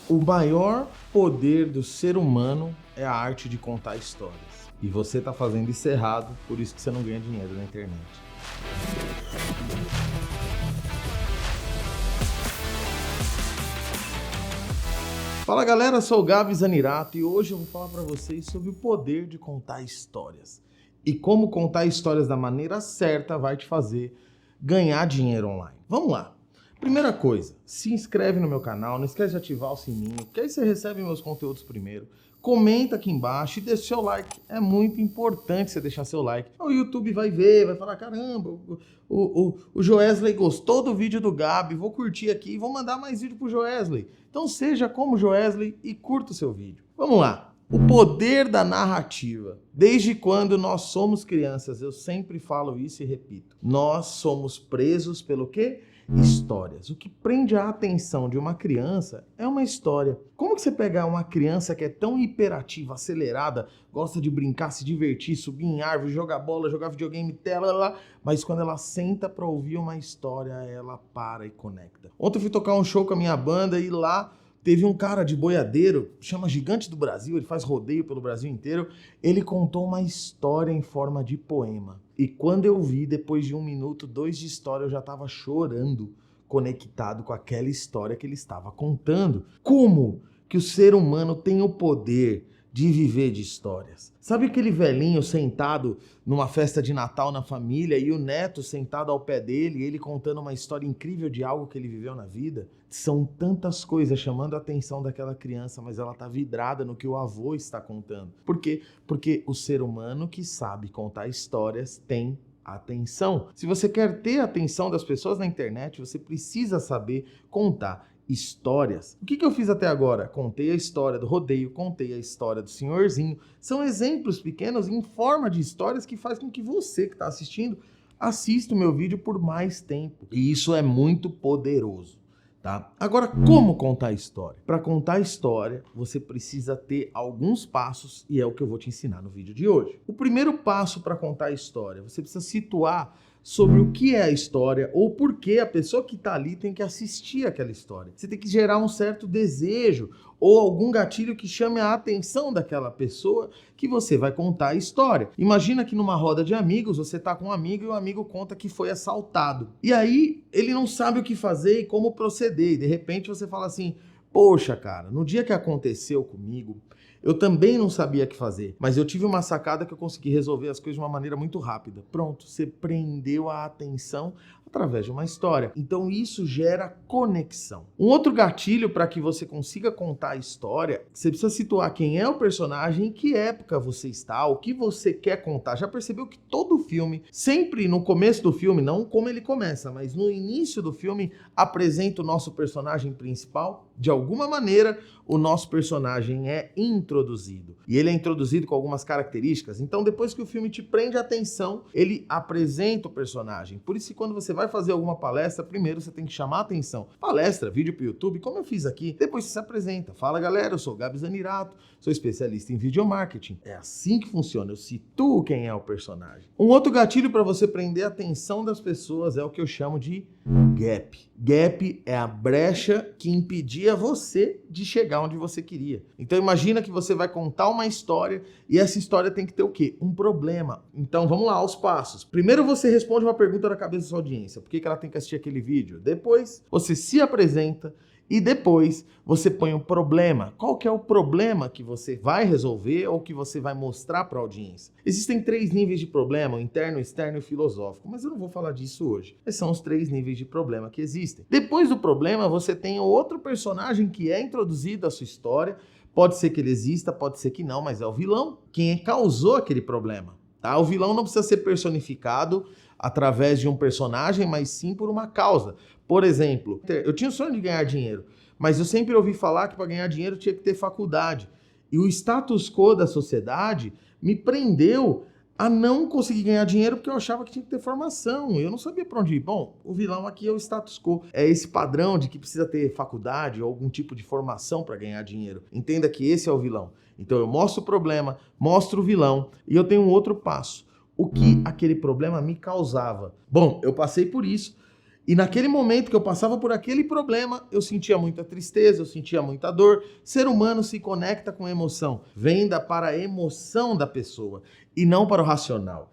O maior poder do ser humano é a arte de contar histórias. E você está fazendo isso errado, por isso que você não ganha dinheiro na internet. Fala galera, sou o Gabi Zanirato e hoje eu vou falar para vocês sobre o poder de contar histórias. E como contar histórias da maneira certa vai te fazer ganhar dinheiro online. Vamos lá. Primeira coisa, se inscreve no meu canal, não esquece de ativar o sininho, porque aí você recebe meus conteúdos primeiro. Comenta aqui embaixo e deixa seu like. É muito importante você deixar seu like. O YouTube vai ver, vai falar, caramba, o Joesley gostou do vídeo do Gabi, vou curtir aqui e vou mandar mais vídeo pro Joesley. Então seja como o Joesley e curta o seu vídeo. Vamos lá. O poder da narrativa. Desde quando nós somos crianças, eu sempre falo isso e repito. Nós somos presos pelo quê? Histórias. O que prende a atenção de uma criança é uma história. Como que você pegar uma criança que é tão hiperativa, acelerada, gosta de brincar, se divertir, subir em árvore, jogar bola, jogar videogame, tela, mas quando ela senta para ouvir uma história, ela para e conecta. Ontem eu fui tocar um show com a minha banda e lá teve um cara de boiadeiro, chama Gigante do Brasil, ele faz rodeio pelo Brasil inteiro. Ele contou uma história em forma de poema. E quando eu vi, depois de 1 minuto, 2 de história, eu já estava chorando, conectado com aquela história que ele estava contando. Como que o ser humano tem o poder de viver de histórias? Sabe aquele velhinho sentado numa festa de Natal na família e o neto sentado ao pé dele e ele contando uma história incrível de algo que ele viveu na vida? São tantas coisas chamando a atenção daquela criança, mas ela está vidrada no que o avô está contando. Por quê? Porque o ser humano que sabe contar histórias tem atenção. Se você quer ter a atenção das pessoas na internet, você precisa saber contar histórias. O que eu fiz até agora? Contei a história do rodeio, contei a história do senhorzinho. São exemplos pequenos em forma de histórias que faz com que você que está assistindo assista o meu vídeo por mais tempo. E isso é muito poderoso. Tá? Agora, como contar a história? Para contar a história, você precisa ter alguns passos e é o que eu vou te ensinar no vídeo de hoje. O primeiro passo para contar a história, você precisa situar sobre o que é a história ou por que a pessoa que está ali tem que assistir aquela história. Você tem que gerar um certo desejo ou algum gatilho que chame a atenção daquela pessoa que você vai contar a história. Imagina que numa roda de amigos, você está com um amigo e o amigo conta que foi assaltado. E aí ele não sabe o que fazer e como proceder. E de repente você fala assim, poxa cara, no dia que aconteceu comigo, eu também não sabia o que fazer, mas eu tive uma sacada que eu consegui resolver as coisas de uma maneira muito rápida. Pronto, você prendeu a atenção através de uma história. Então isso gera conexão. Um outro gatilho para que você consiga contar a história, você precisa situar quem é o personagem, em que época você está, o que você quer contar. Já percebeu que todo filme, sempre no começo do filme, não como ele começa, mas no início do filme, apresenta o nosso personagem principal? De alguma maneira, o nosso personagem é introduzido. E ele é introduzido com algumas características. Então, depois que o filme te prende a atenção, ele apresenta o personagem. Por isso que quando você vai fazer alguma palestra, primeiro você tem que chamar a atenção. Palestra, vídeo para o YouTube, como eu fiz aqui. Depois você se apresenta. Fala, galera, eu sou o Gabi Zanirato, sou especialista em videomarketing. É assim que funciona. Eu situo quem é o personagem. Um outro gatilho para você prender a atenção das pessoas é o que eu chamo de gap. Gap é a brecha que impedia você de chegar onde você queria. Então imagina que você vai contar uma história e essa história tem que ter o quê? Um problema. Então vamos lá, aos passos. Primeiro você responde uma pergunta da cabeça da sua audiência. Por que ela tem que assistir aquele vídeo? Depois você se apresenta e depois você põe um problema. Qual que é o problema que você vai resolver ou que você vai mostrar para a audiência? Existem 3 níveis de problema, o interno, o externo e o filosófico, mas eu não vou falar disso hoje. Esses são os 3 níveis de problema que existem. Depois do problema, você tem outro personagem que é introduzido à sua história. Pode ser que ele exista, pode ser que não, mas é o vilão. Quem causou aquele problema. Tá? O vilão não precisa ser personificado através de um personagem, mas sim por uma causa. Por exemplo, eu tinha o sonho de ganhar dinheiro, mas eu sempre ouvi falar que para ganhar dinheiro tinha que ter faculdade. E o status quo da sociedade me prendeu a não conseguir ganhar dinheiro porque eu achava que tinha que ter formação. Eu não sabia para onde ir. Bom, o vilão aqui é o status quo. É esse padrão de que precisa ter faculdade ou algum tipo de formação para ganhar dinheiro. Entenda que esse é o vilão. Então eu mostro o problema, mostro o vilão e eu tenho um outro passo. O que aquele problema me causava? Bom, eu passei por isso E naquele momento que eu passava por aquele problema, eu sentia muita tristeza, eu sentia muita dor. Ser humano se conecta com a emoção. Venda para a emoção da pessoa e não para o racional.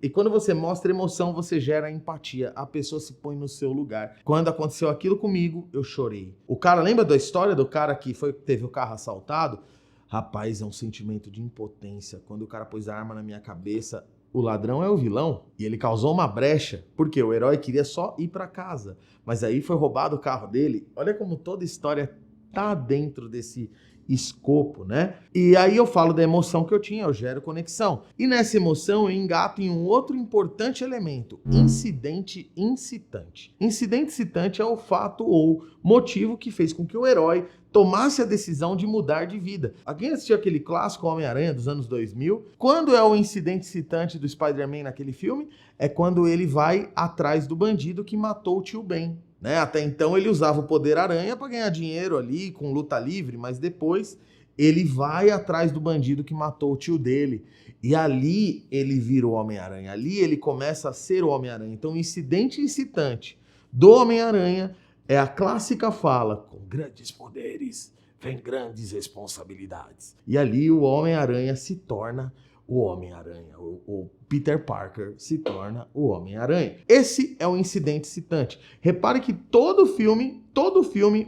E quando você mostra emoção, você gera empatia. A pessoa se põe no seu lugar. Quando aconteceu aquilo comigo, eu chorei. O cara, lembra da história do cara que teve o carro assaltado? Rapaz, é um sentimento de impotência. Quando o cara pôs a arma na minha cabeça, o ladrão é o vilão e ele causou uma brecha, porque o herói queria só ir para casa, mas aí foi roubado o carro dele. Olha como toda história tá dentro desse escopo, né? E aí eu falo da emoção que eu tinha, eu gero conexão. E nessa emoção eu engato em um outro importante elemento, incidente incitante. Incidente incitante é o fato ou motivo que fez com que o herói tomasse a decisão de mudar de vida. Alguém assistiu aquele clássico Homem-Aranha dos anos 2000? Quando é o incidente incitante do Spider-Man naquele filme? É quando ele vai atrás do bandido que matou o tio Ben. Né? Até então ele usava o poder aranha para ganhar dinheiro ali com luta livre, mas depois ele vai atrás do bandido que matou o tio dele. E ali ele vira o Homem-Aranha. Ali ele começa a ser o Homem-Aranha. Então o incidente incitante do Homem-Aranha é a clássica fala: com grandes poderes vem grandes responsabilidades. E ali o Homem-Aranha se torna o Homem-Aranha. O Peter Parker se torna o Homem-Aranha. Esse é o incidente excitante. Repare que todo filme,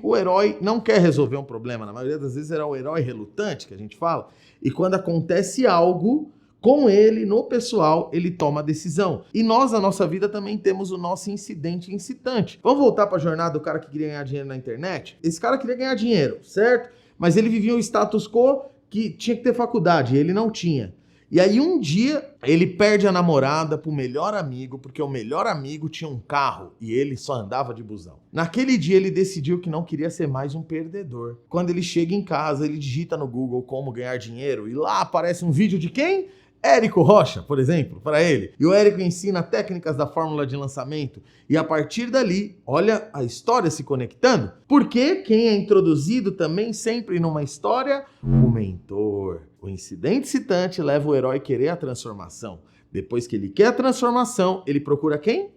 o herói não quer resolver um problema. Na maioria das vezes era o herói relutante, que a gente fala. E quando acontece algo com ele, no pessoal, ele toma a decisão. E nós, na nossa vida, também temos o nosso incidente incitante. Vamos voltar para a jornada do cara que queria ganhar dinheiro na internet? Esse cara queria ganhar dinheiro, certo? Mas ele vivia um status quo que tinha que ter faculdade, ele não tinha. E aí um dia ele perde a namorada pro melhor amigo, porque o melhor amigo tinha um carro e ele só andava de busão. Naquele dia ele decidiu que não queria ser mais um perdedor. Quando ele chega em casa, ele digita no Google como ganhar dinheiro e lá aparece um vídeo de quem? Érico Rocha, por exemplo, para ele. E o Érico ensina técnicas da fórmula de lançamento. E a partir dali, olha a história se conectando. Porque quem é introduzido também sempre numa história? O mentor. O incidente excitante leva o herói a querer a transformação. Depois que ele quer a transformação, ele procura quem?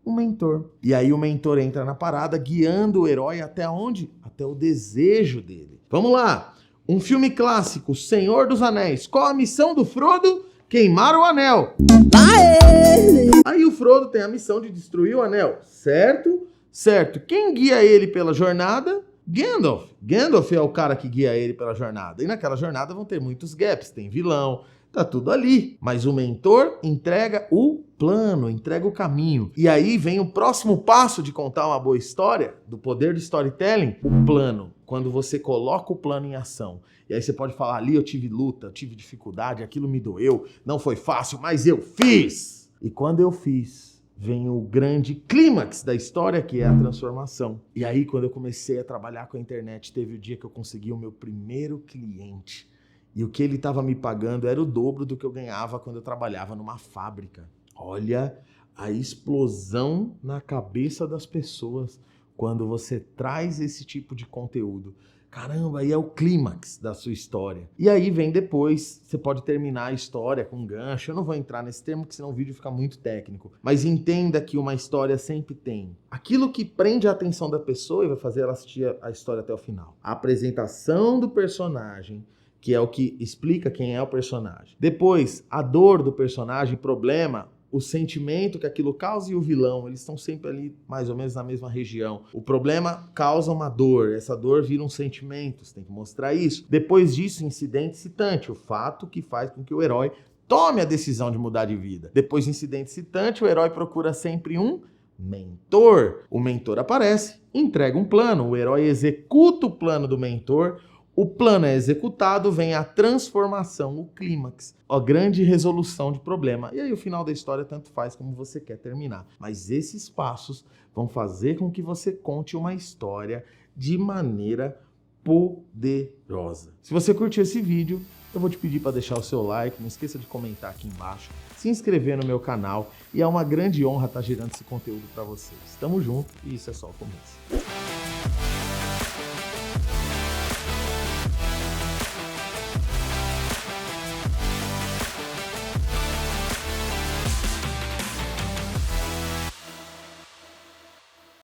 O mentor. E aí o mentor entra na parada, guiando o herói até onde? Até o desejo dele. Vamos lá! Um filme clássico, Senhor dos Anéis. Qual a missão do Frodo? Queimar o anel. Aí o Frodo tem a missão de destruir o anel, certo? Certo. Quem guia ele pela jornada? Gandalf. Gandalf é o cara que guia ele pela jornada. E naquela jornada vão ter muitos gaps, tem vilão, tá tudo ali. Mas o mentor entrega o plano, entrega o caminho. E aí vem o próximo passo de contar uma boa história, do poder do storytelling, o plano. Quando você coloca o plano em ação. E aí você pode falar, ali eu tive luta, eu tive dificuldade, aquilo me doeu, não foi fácil, mas eu fiz. E quando eu fiz, vem o grande clímax da história, que é a transformação. E aí quando eu comecei a trabalhar com a internet, teve o dia que eu consegui o meu primeiro cliente. E o que ele estava me pagando era o dobro do que eu ganhava quando eu trabalhava numa fábrica. Olha a explosão na cabeça das pessoas quando você traz esse tipo de conteúdo. Caramba, aí é o clímax da sua história. E aí vem depois, você pode terminar a história com um gancho. Eu não vou entrar nesse termo, porque senão o vídeo fica muito técnico. Mas entenda que uma história sempre tem aquilo que prende a atenção da pessoa e vai fazer ela assistir a história até o final. A apresentação do personagem, que é o que explica quem é o personagem. Depois, a dor do personagem, problema, o sentimento que aquilo causa e o vilão, eles estão sempre ali mais ou menos na mesma região. O problema causa uma dor, essa dor vira um sentimento, você tem que mostrar isso. Depois disso, incidente excitante, o fato que faz com que o herói tome a decisão de mudar de vida. Depois do incidente excitante, o herói procura sempre um mentor. O mentor aparece, entrega um plano, o herói executa o plano do mentor. O plano é executado, vem a transformação, o clímax, a grande resolução de problema. E aí o final da história tanto faz como você quer terminar. Mas esses passos vão fazer com que você conte uma história de maneira poderosa. Se você curtiu esse vídeo, eu vou te pedir para deixar o seu like, não esqueça de comentar aqui embaixo, se inscrever no meu canal e é uma grande honra estar gerando esse conteúdo para vocês. Tamo junto e isso é só o começo.